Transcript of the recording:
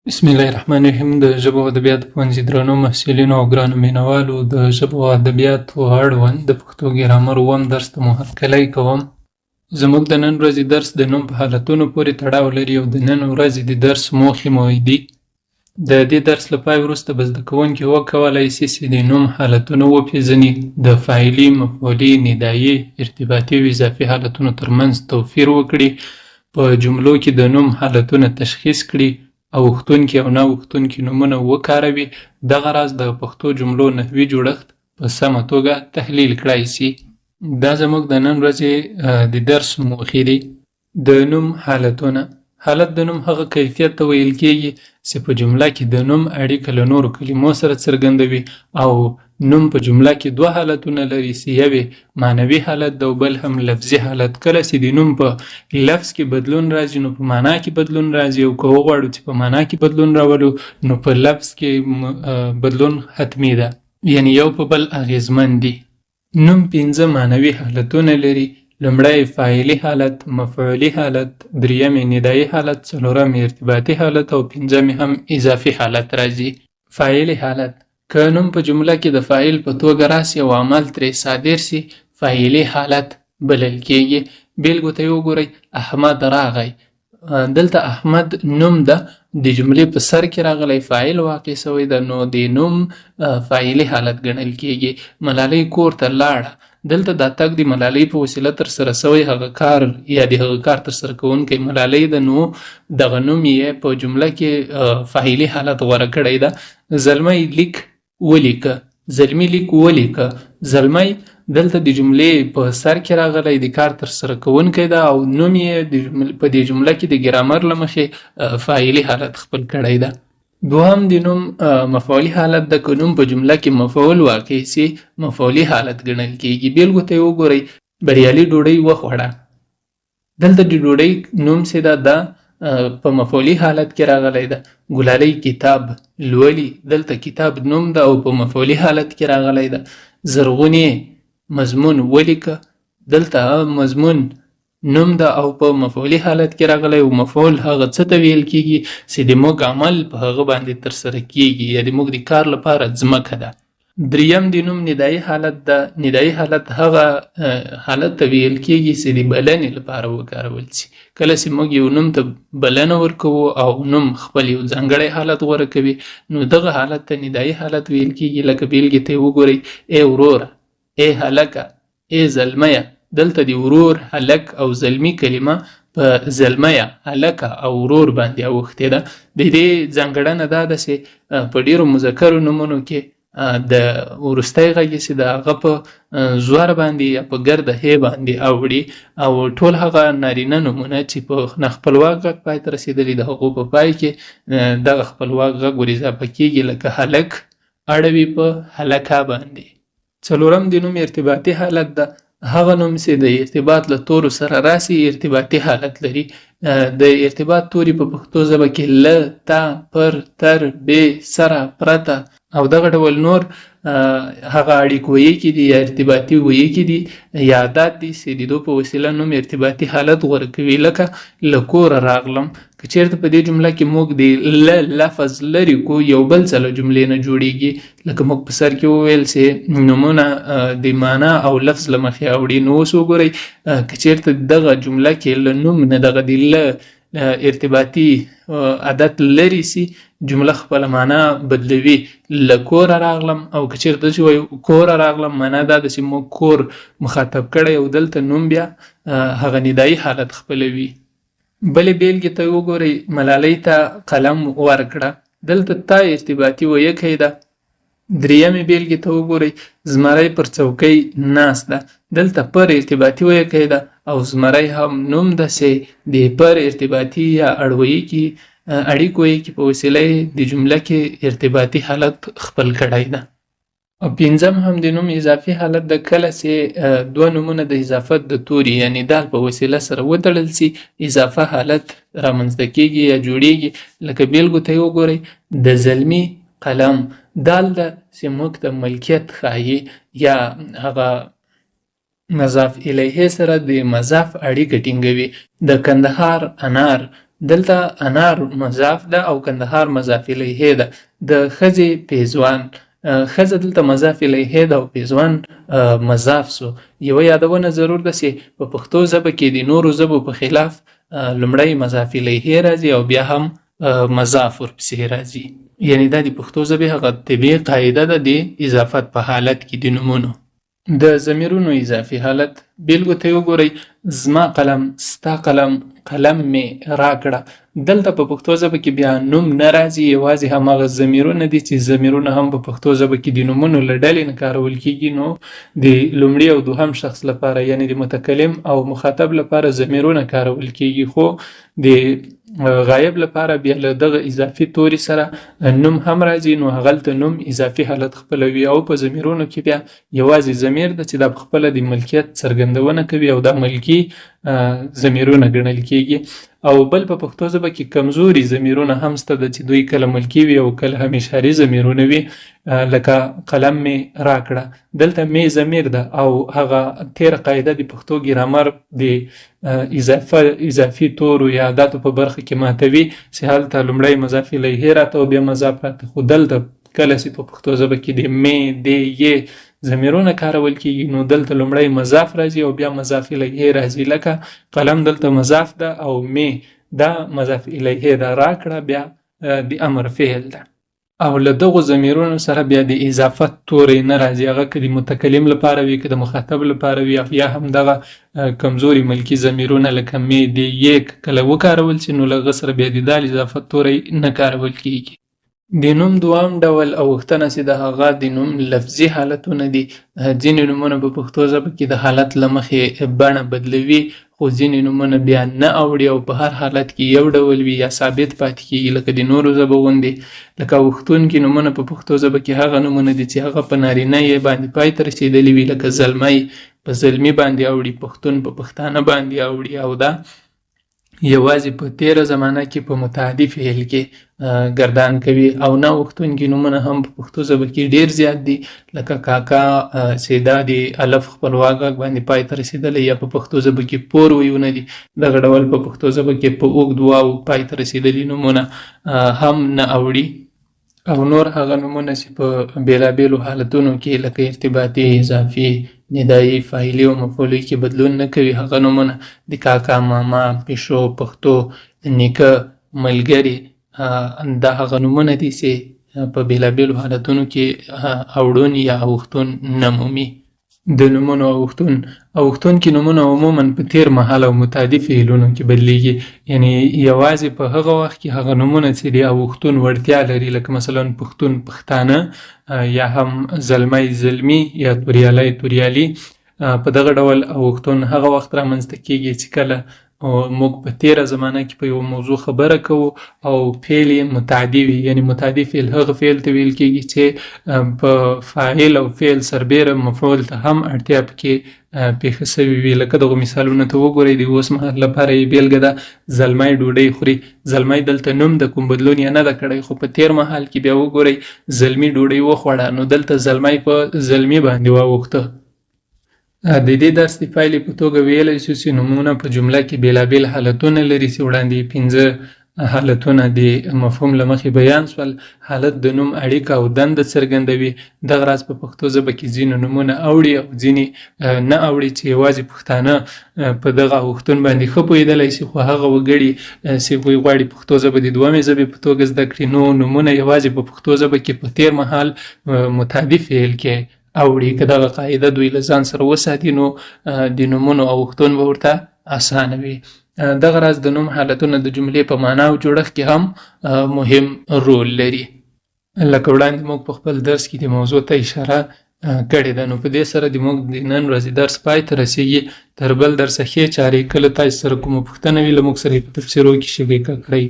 بسم الله الرحمن الرحیم. د ژبو او ادبیاتو پوهنځي درنو محصلینو او ګرانو مینوالو، د ژبو او ادبیاتو اړوند د پښتو ګرامر اووم درس ته مو هرکلی کوم. زموږ د نن ورځې درس د نوم په حالتونو پورې تړاو لري او د نن ورځې د درس موخې مو دي. د دې درس له پای وروسته به زده کوونکي وکولی شي چې د نوم حالتونه وپېژني، د فاعلي، مفعولي، ندایي، ارتباطي او اضافي حالتونو ترمنځ توپیر وکړي، په جملو کې د نوم حالتونه تشخیص کړي، اوښتونکي او نه اوښتونکي نومونه وکاروي. دغه راز د پښتو جملو نحوي جوړښت په سمه توګه تحلیل کړای شي. دا زموږ د نن ورځې د درس موخې دي. د نوم حالتونه. حالت د نوم هغه کیفیت ته ویل کېږي چې په جمله کې د نوم اړیکه له نورو کلمو سره څرګندوي، او نوم په جمله کې دوه حالتونه لري چې یو معنوي حالت ده او بل هم لفظي حالت. کله چې د نوم په لفظ کې بدلون راځي نو په معنا کې بدلون راځي، او که وغواړو چې په معنا کې بدلون راولو نو په لفظ کې بدلون حتمی ده، یعنی یو په بل اغیزمن دي. نوم 5 معنوي حالتونه لري. لومړی فاعلي حالت، مفعولي حالت، دریم ندایي حالت، څلورم ارتباطي حالت او پنځم هم اضافي حالت راځي. فاعلي حالت: که نوم په جمله کې د فاعل په توګه راسي او عمل ترې صادر سي، فاعلي حالت بلل کېږي. بیلګو ته وګورئ: احمد راغی. دلته احمد نوم ده، د جملې په سر کې راغلی، فاعل واقع شوی ده، نو د نوم فاعلي حالت ګڼل کېږي. ملالۍ کور ته لاړه. دلته دا تګ د ملالۍ په وسیله تر سره شوی هغه کار یا د هغه کار تر سره کوونکی ملالۍ ده، نو دغه نوم یې په جمله کې فاعلي حالت غوره کړی ده. زلمی لیک ولیکه. زلمی لیک ولیکه. زلمی دلته د جملې په سر کې راغلی، د کار تر سره کوونکی ده، او نوم یې په دې جمله کې د ګرامر له مخې فاعلي حالت خپل کړی ده. دوهم د نوم مفعولي حالت ده. که نوم په جمله کې مفعول واقع سي، مفعولي حالت ګڼل کېږي. بیلګو ته وګورئ: بریالي ډوډۍ وخوړه. دلته د ډوډۍ نوم چې ده په مفعولي حالت کې راغلی ده. ګلالۍ کتاب لولي. دلته کتاب نوم ده او په مفعولي حالت کې راغلی ده. زرغونې مضمون ولیکه. دلته مضمون نوم ده او په مفعولي حالت کې راغلی، او مفعول هغه څه ته ویل کېږي چې د موږ عمل په هغه باندې ترسره کېږي، یا د موږ د کار لپاره ځمکه ده. دریم د نوم ندایي حالت ده. ندایي حالت هغه حالت ته ویل کېږي چې د بلنې لپاره وکارول شي. کله چې موږ یو نوم ته بلنه ورکوو او نوم خپل یو ځانګړی حالت غوره کوي، نو دغه حالت ته ندایي حالت ویل کېږي. لکه بیلګې ته وګورئ: ای وروره، ای هلکه، ای زلمیه. دلته د ورور، هلک او زلمی کلمه په زلمیه، هلکه او ورور باندې اوښتې ده. د دې ځانګړنه دا ده چې په ډیرو مذکرو نومونو کې د وروستی غږ چې د هغه په زور باندې یا په ګرده هې باندې اوړي، او ټول هغه نارینه نومونه چې په ناخپلواک غږ پای ته رسېدلي د هغو په پای کې دغه خپلواک غږ ور اضافه کېږي، لکه هلک اړوي په هلکه باندې. څلورم د نوم ارتباطي حالت ده. هغه نوم چې د ارتباط له تورو سره راسي ارتباطي حالت لري. د ارتباط توري په پښتو ژبه کې له، تا، پر، تر، بې، سره، پرته او دغه ډول نور هغه اړیکو ویونکي دي یا ارتباطي ویونکي دي یا عادات دي چې د دو په وسیله نوم ارتباطي حالت غوره کوي. لکه له کوره راغلم. که چېرته په دې جمله کې موږ د له لفظ لرې کو، یو بل څه له جملې نه جوړیږي. لکه موږ په سر کې وویل چې نومونه د معنا او لفظ له مخې اوړي. نو اوس وګورئ: که چېرته دغه جمله کې له نوم نه دغه د له ارتباطي عادت لري سي، جمله خپل معنا بدلوي. له کوره راغلم، او که چېرته چې وایو کوره راغلم، معنا دا ده چې موږ کور مخاطب کړی، او دلته نوم بیا هغه ندایي حالت خپلوي. بلې بیلګې ته وګورئ: ملالۍ ته قلم ورکړه. دلته تا ارتباطي ویونکی ده. دریمې بیلګې ته وګورئ: زمری پر چوکۍ ناست ده. دلته پر ارتباطي ویونکی ده، او زمری هم نوم ده چې د پر ارتباطي یا اړویونکي اړیکو یې په وسیله د جمله کې ارتباطي حالت خپل کړی ده. او پنځم هم د نوم اضافي حالت ده. کله چې دوه نومونه د اضافت د توري یعنی دال په وسیله سره وتړل شي، اضافه حالت رامنځته کېږي یا جوړیږي. لکه بیلګو ته وګورئ: د زلمي قلم. دال ده چې موږ ته ملکیت ښایي یا هغه مضاف الیه سره د مضاف اړیکه ټینګوي. د کندهار انار. دلته انار مضاف ده او کندهار مضاف الیه ده. د ښځې پیزوان ښځه دلته مضاف الیه ده او پیزوان مضاف سو. یوه یادونه ضرور ده چې په پښتو ژبه کې د نورو ژبو په خلاف لومړی مضاف الیه راځي او بیا هم مضاف ورپسې راځي. یعنی دا د پښتو ژبې هغه طبیعي قاعده ده د اضافت په حالت کې د نومونو. د ضمیرونو اضافي حالت بیلګو ته وګورئ. زما قلم، ستا قلم، قلم می راکړه. دلته په پښتو ژبه کې بیا نوم نه راځي، یوازې هماغه ضمیرونه دي چې ضمیرونه هم په پښتو ژبه کې د نومونو له ډلې نه کارول کېږي. نو د لومړي او دوهم شخص لپاره یعنی د متکلم او مخاطب لپاره ضمیرونه کارول کېږي، خو د غایب لپاره بیا له دغه اضافي توري سره نوم هم راځي. نو هغلته نوم اضافي حالت خپلوي او په ضمیرونو کې بیا یوازې ضمیر ده چې دا په خپله د ملکیت څرګندونه کوي او دا ملکي ضمیرونه ګڼل کېږي. او بل په پښتو ژبه کې کمزوري ضمیرونه هم شته ده چې دوی کله ملکي وي او کله همیشاري ضمیرونه وي، لکه قلم می راکړه. دلته می ضمیر ده او هغه تیر قاعده د پښتو ګرامر د اضافي تورو یا عاداتو په برخه کې ماتوي چې هلته لومړی مضاف الیه راته او بیا مضاف راته، خو دلته کله چې په پښتو ژبه کې د می، د، ی ضمیرونه کارول کېږي نو دلته لومړی مضاف راځي او بیا مضاف الیه راځي. لکه قلم دلته مضاف ده او می دا مضاف الیه ده، راکړه بیا د امر فعل ده. او له دغو ضمیرونو سره بیا د اضافت توری نه راځي، هغه که د متکلم لپاره وي که د مخاطب لپاره وي، یا هم دغه کمزوري ملکي ضمیرونه لکه می، د، ی کله وکارول شي نو له هغه سره بیا د دال اضافت توری نه کارول کېږي. د نوم دوام ډول اوښتنه چې د هغه د نوم لفظي حالتونه دي. ځینې نومونه په پښتو ژبه کې د حالت له مخې بڼه بدلوي، خو ځینې نومونه بیا نه اوړي او په هر حالت کې یو ډول وي یا ثابت پاتې کېږي لکه د نورو ژبو غوندې. لکه اوښتونکي نومونه په پښتو ژبه کې هغه نومونه دي چې هغه په نارینه یې باندې پای ته رسېدلي وي، لکه زلمی په زلمي باندې اوړي، پښتون په پښتانه باندې اوړي، او دا یوازې په تیره زمانه کې په متعدي فعل کې گردان کوي. او نه اوښتونکي نومونه هم په پښتو ژبه کې ډیر زیات دي، لکه کاکا چې دا د الف خپلواک غږ باندې پای ته رسېدلی، یا په پښتو ژبه کې پور ویونه دي. دغه ډول په پښتو ژبه کې په اوږد واو پای ته رسېدلي نومونه هم نه اوړي. او نور هغه نومونه چې په بېلابېلو حالتونو کې لکه ارتباطي، اضافي، ندایي، فاعلي او مفعولي کې بدلون نه کوي، هغه نومونه د کاکا، ماما، پیشو، پښتو، نیکه، ملګري، دا هغه نومونه دي چې په بېلابېلو حالتونو کې اوړون یا اوښتون نه مومي. د نومونو اوښتونکي نومونه عموما په تیر مهال او متعدي فعلونو کې بدلیږي، یعنی یوازې په هغه وخت کې هغه نومونه چې د اوښتون وړتیا لري، لکه مثلا پښتون، پښتانه، یا هم زلمی، زلمي، یا توریالی، توریالي. په دغه ډول اوښتون هغه وخت رامنځته کېږي چې کله موږ په تیره زمانه کې په یو موضوع خبره کوو او فعل یې متعدي وي، یعنی متعدي فعل هغه فعل ته ویل کېږي چې په فاعل او فعل سربیره مفعول ته هم اړتیا پکې پېښه سوې وي. لکه دغو مثالونو ته وګورئ. د اوس مهال لپاره یې بیلګه ده زلمی ډوډۍ خوري. زلمی دلته نوم د کوم بدلون یې نه ده کړی، خو په تیر مهال کې بیا وګورئ زلمي ډوډۍ وخوړه، نو دلته زلمی په زلمي باندې واوښته. د دې درس د پایلې په توګه ویلی شو چې نومونه په جمله کې بېلابېل حالتونه لري چې وړاندې 5 حالتونه د مفهوم له مخې بیان شول. حالت د نوم اړیکه او دنده څرګندوي. دغه راز په پښتو ژبه کې ځینې نومونه اوړي او ځینې نه اوړي چې یوازې پښتانه په دغه اوښتون باندې ښه پوهېدلی شي، خو هغه وګړي چې هغوی غواړي پښتو ژبه د دومې ژبې په توګه زده کړي نو نومونه یوازې په پښتو ژبه کې په تیر مهال متعدي فعل کې اوړي. که دغه قاعده دوی له ځان سره وساتي نو د نومونو اوښتون به ورته اسانه وي. دغه راز د نوم حالتونه د جملې په معنا او جوړښت کې هم مهم رول لري. لکه وړاندې موږ په خپل درس کې د موضوع ته اشاره کړې ده. نو په دې سره د موږ د نن ورځې درس پای ته رسېږي. تر بل درسه ښې چارې. کله تاسو سره کومه پوښتنه وي له موږ سره په تبصرو کې شریکه کړئ.